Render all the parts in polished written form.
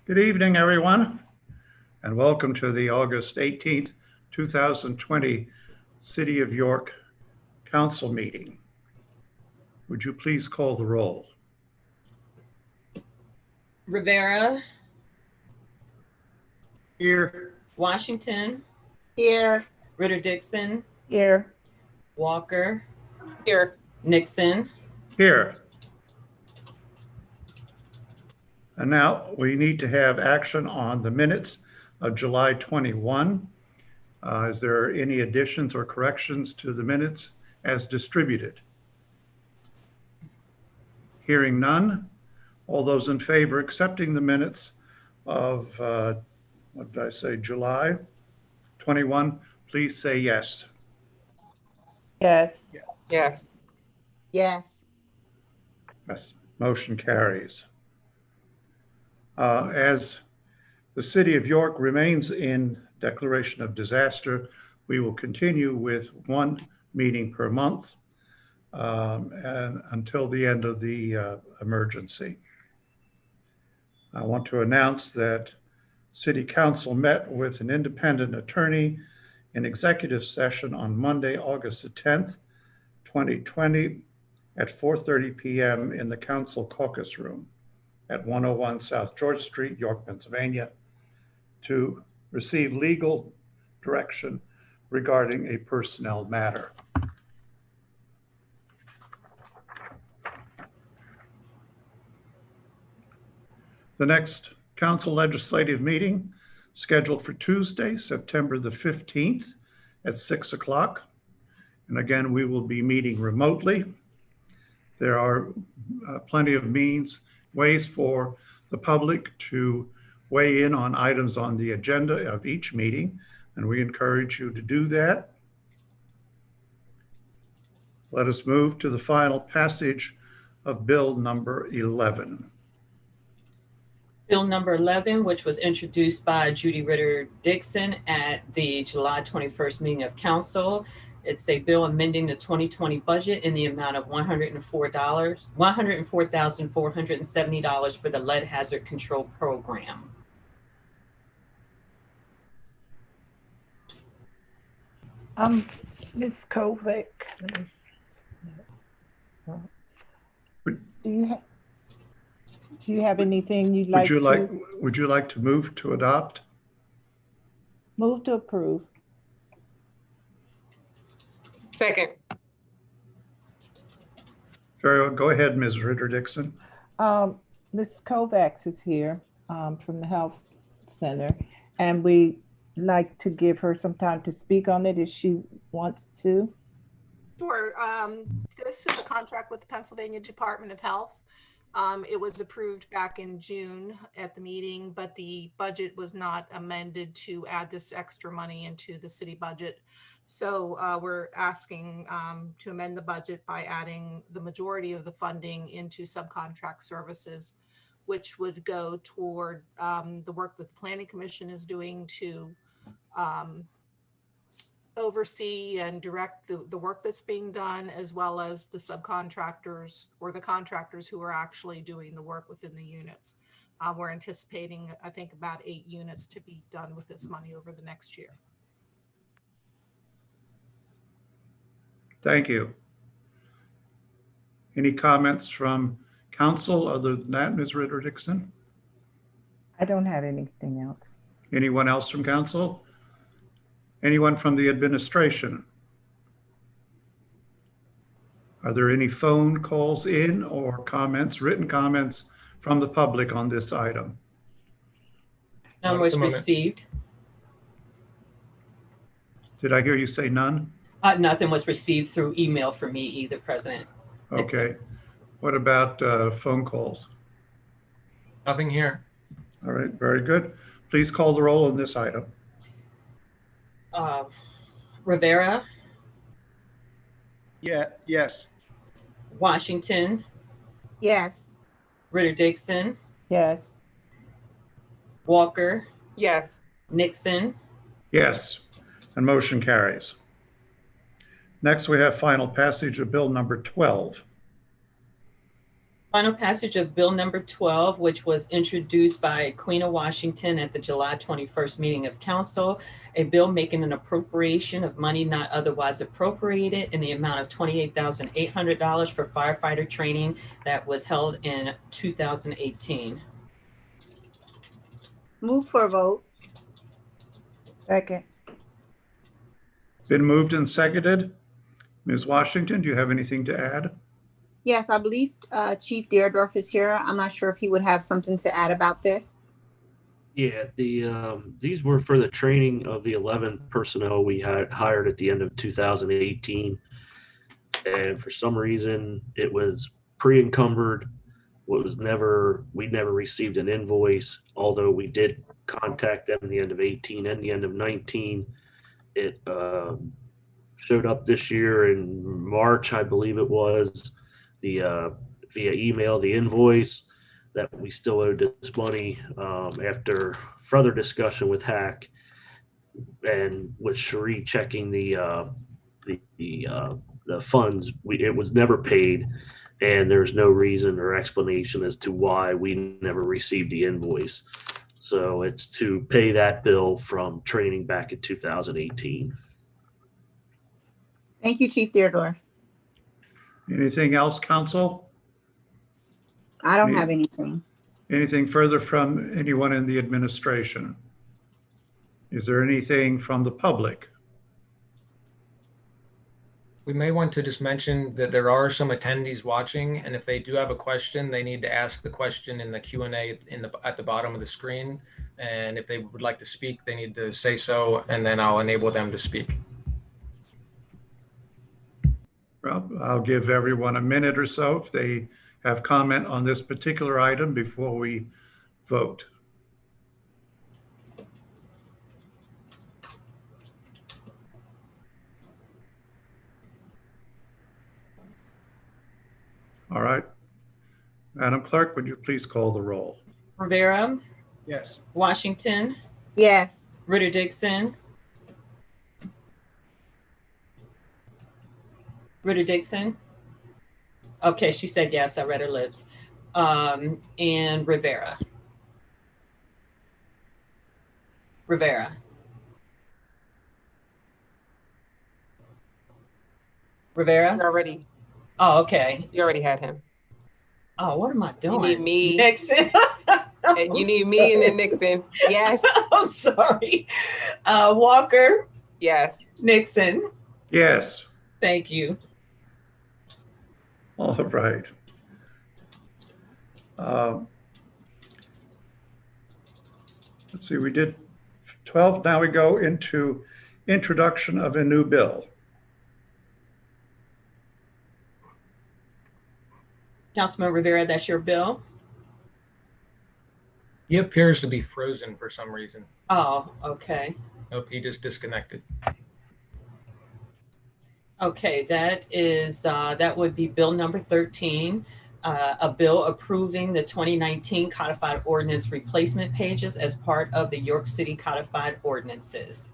Good evening, everyone, and welcome to the August 18th, 2020 City of York Council meeting. Would you please call the roll? Rivera. Here. Washington. Here. Ritter-Dixon. Here. Walker. Here. Nixon. Here. And now we need to have action on the minutes of July 21. Is there any additions or corrections to the minutes as distributed? Hearing none, all those in favor accepting the minutes of, what did I say, July 21, please say yes. Yes. Yes. Yes. Yes, motion carries. As the City of York remains in declaration of disaster, we will continue with one meeting per month and until the end of the emergency. I want to announce that City Council met with an independent attorney in executive session on Monday, August the 10th, 2020 at 4:30 p.m. in the Council Caucus Room at 101 South George Street, York, Pennsylvania, to receive legal direction regarding a personnel matter. The next council legislative meeting scheduled for Tuesday, September the 15th at 6 o'clock. And again, we will be meeting remotely. There are plenty of ways for the public to weigh in on items on the agenda of each meeting, and we encourage you to do that. Let us move to the final passage of Bill number 11. Bill number 11, which was introduced by Judy Ritter-Dixon at the July 21st meeting of council. It's a bill amending the 2020 budget in the amount of $104,470 for the lead hazard control program. Ms. Kovac, do you have anything you'd like to? Would you like to move to adopt? Move to approve. Second. Very well. Go ahead, Ms. Ritter-Dixon. Ms. Kovacs is here from the Health Center, and we like to give her some time to speak on it if she wants to. Sure. This is a contract with the Pennsylvania Department of Health. It was approved back in June at the meeting, but the budget was not amended to add this extra money into the city budget. So we're asking to amend the budget by adding the majority of the funding into subcontract services, which would go toward the work that the Planning Commission is doing to oversee and direct the work that's being done, as well as the subcontractors or the contractors who are actually doing the work within the units. We're anticipating, I think, about 8 units to be done with this money over the next year. Thank you. Any comments from council other than that, Ms. Ritter-Dixon? I don't have anything else. Anyone else from council? Anyone from the administration? Are there any phone calls in or comments, written comments from the public on this item? None was received. Did I hear you say none? Nothing was received through email from me either, President. Okay. What about phone calls? Nothing here. All right, very good. Please call the roll on this item. Rivera. Yes. Washington. Yes. Ritter-Dixon. Yes. Walker. Yes. Nixon. Yes, and motion carries. Next, we have final passage of Bill number 12. Final passage of Bill number 12, which was introduced by Queen of Washington at the July 21st meeting of council. A bill making an appropriation of money not otherwise appropriated in the amount of $28,800 for firefighter training that was held in 2018. Move for a vote. Second. Been moved and seconded. Ms. Washington, do you have anything to add? Yes, I believe Chief Deardorff is here. I'm not sure if he would have something to add about this. Yeah, these were for the training of the 11 personnel we had hired at the end of 2018. And for some reason, it was pre-encumbered. We never received an invoice, although we did contact them at the end of 18 and the end of 19. It showed up this year in March, I believe it was, via email, the invoice that we still owed this money after further discussion with Hack and with Cherie checking the funds. It was never paid, and there's no reason or explanation as to why we never received the invoice. So it's to pay that bill from training back in 2018. Thank you, Chief Deardorff. Anything else, council? I don't have anything. Anything further from anyone in the administration? Is there anything from the public? We may want to just mention that there are some attendees watching, and if they do have a question, they need to ask the question in the Q&A at the bottom of the screen. And if they would like to speak, they need to say so, and then I'll enable them to speak. Well, I'll give everyone a minute or so if they have comment on this particular item before we vote. All right. Madam Clerk, would you please call the roll? Rivera, Yes. Washington, Yes. Ritter Dixon. Ritter Dixon. Okay, she said yes, I read her lips. And Rivera. Rivera. Rivera? Already, Oh, okay. you already had him. Oh, what am I You doing? need me, Nixon. and you need me and then Nixon. Yes, I'm sorry. Walker, yes. Nixon. Yes. Thank you. All right. Let's see, we did 12. Now we go into introduction of a new bill. Councilman Rivera, that's your bill? He appears to be frozen for some reason. Oh, okay. Nope, he just disconnected. Okay, that would be bill number 13, a bill approving the 2019 codified ordinance replacement pages as part of the York City codified ordinances.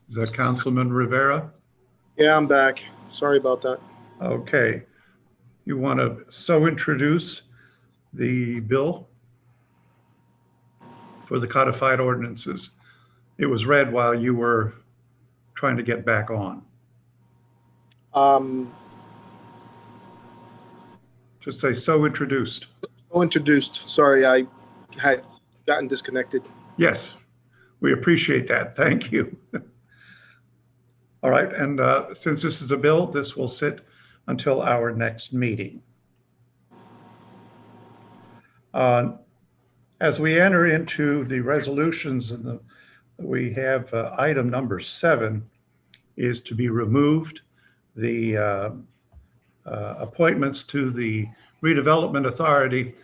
Is that Councilman Rivera? Yeah, I'm back. Sorry about that. Okay. You want to so introduce the bill for the codified ordinances? It was read while you were trying to get back on. Just say so introduced. So introduced. Sorry, I had gotten disconnected. Yes, we appreciate that. Thank you. All right, and since this is a bill, this will sit until our next meeting. As we enter into the resolutions, we have item number 7 is to be removed. The appointments to the redevelopment authority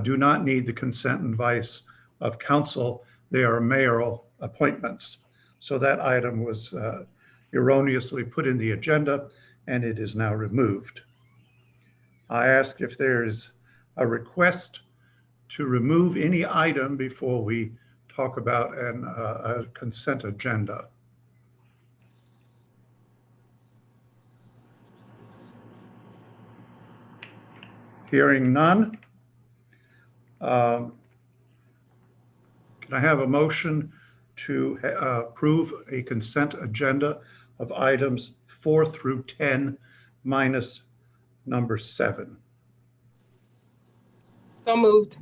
do not need the consent and advice of council. They are mayoral appointments. So that item was erroneously put in the agenda, and it is now removed. I ask if there's a request to remove any item before we talk about a consent agenda. Hearing none. Can I have a motion to approve a consent agenda of items 4 through 10 minus number 7? So moved.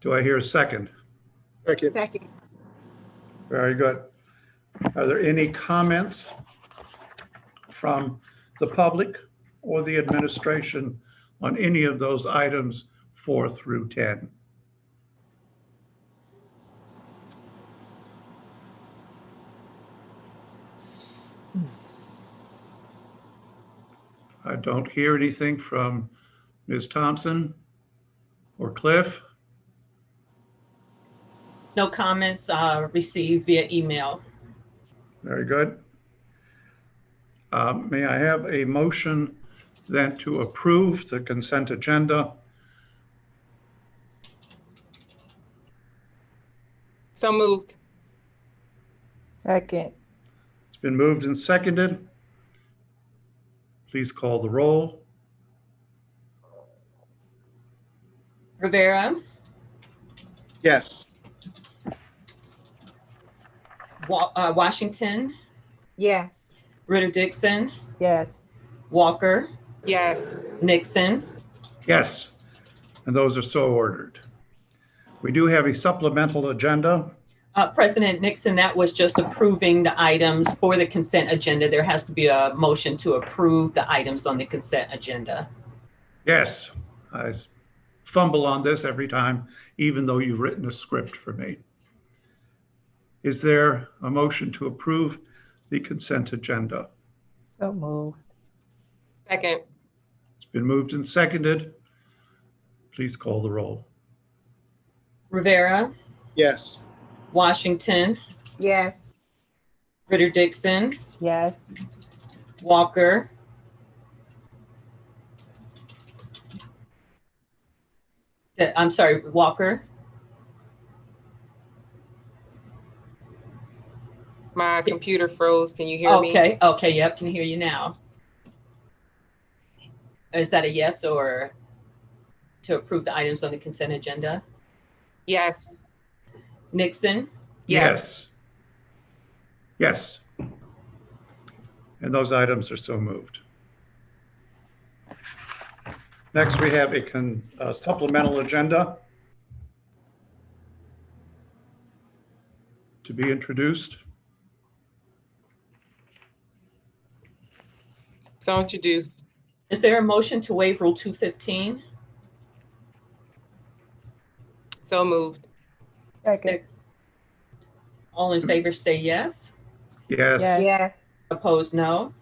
Do I hear a second? Second. Second. Very good. Are there any comments from the public or the administration on any of those items 4 through 10? I don't hear anything from Ms. Thompson or Cliff. No comments received via email. Very good. May I have a motion then to approve the consent agenda? So moved. Second. It's been moved and seconded. Please call the roll. Rivera, Yes. Washington, Yes. Ritter Dixon, Yes. Walker, Yes. Nixon. Yes, and those are so ordered. We do have a supplemental agenda. President Nixon, that was just approving the items for the consent agenda. There has to be a motion to approve the items on the consent agenda. Yes, I fumble on this every time, even though you've written a script for me. Is there a motion to approve the consent agenda? So moved. Second. It's been moved and seconded. Please call the roll. Rivera, Yes. Washington, Yes. Ritter Dixon, Yes. Walker, I'm sorry, Walker, My computer froze. Can you hear me? okay, yep, can hear you now. Is that a yes or to approve the items on the consent agenda? Yes. Nixon, Yes. Yes. And those items are so moved. Next, we have a supplemental agenda to be introduced. So introduced. is there a motion to waive Rule 215? So moved. Second. All in favor say yes. Yes. Yes. Yes. Opposed, no.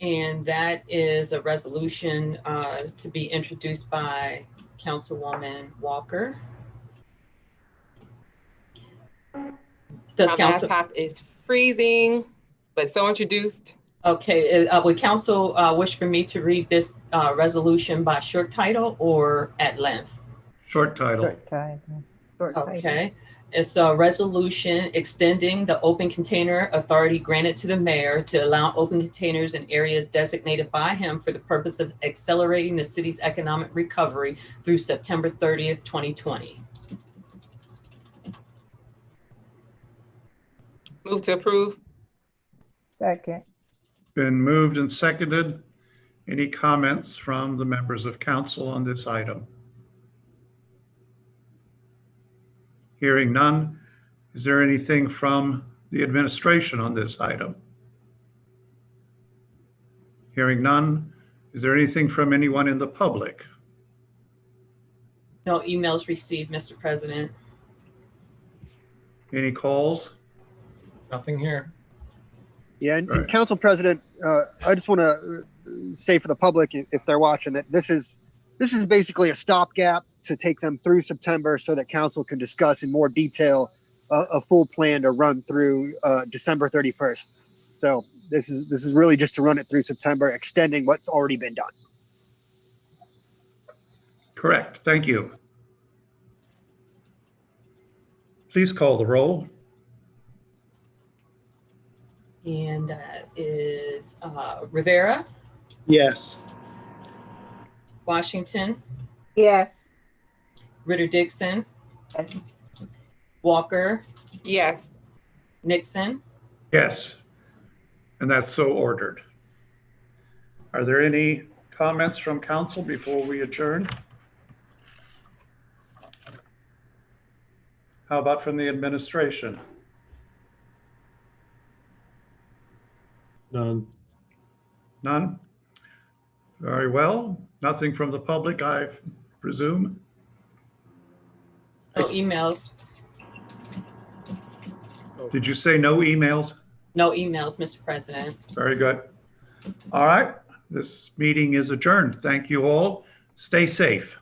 And that is a resolution to be introduced by Councilwoman Walker. Does My council, laptop is freezing, but so introduced. okay, would council wish for me to read this resolution by short title or at length? Short title. Short time. Short title. Okay, it's a resolution extending the open container authority granted to the mayor to allow open containers in areas designated by him for the purpose of accelerating the city's economic recovery through September 30th, 2020. Move to approve. Second. Been moved and seconded. Any comments from the members of council on this item? Hearing none. Is there anything from the administration on this item? Hearing none. Is there anything from anyone in the public? No emails received, Mr. President. Any calls? Nothing here. Yeah, and Right. Council President, I just want to say for the public, if they're watching, that this is basically a stopgap to take them through September so that council can discuss in more detail a full plan to run through December 31st. So this is really just to run it through September, extending what's already been done. Correct. Thank you. Please call the roll. And that is Rivera, Yes. Washington, Yes. Ritter Dixon, Yes. Walker, Yes. Nixon. Yes, and that's so ordered. Are there any comments from council before we adjourn? How about from the administration? None. None? Very well. Nothing from the public, I presume? No emails. Did you say no emails? No emails, Mr. President. Very good. All right, this meeting is adjourned. Thank you all. Stay safe.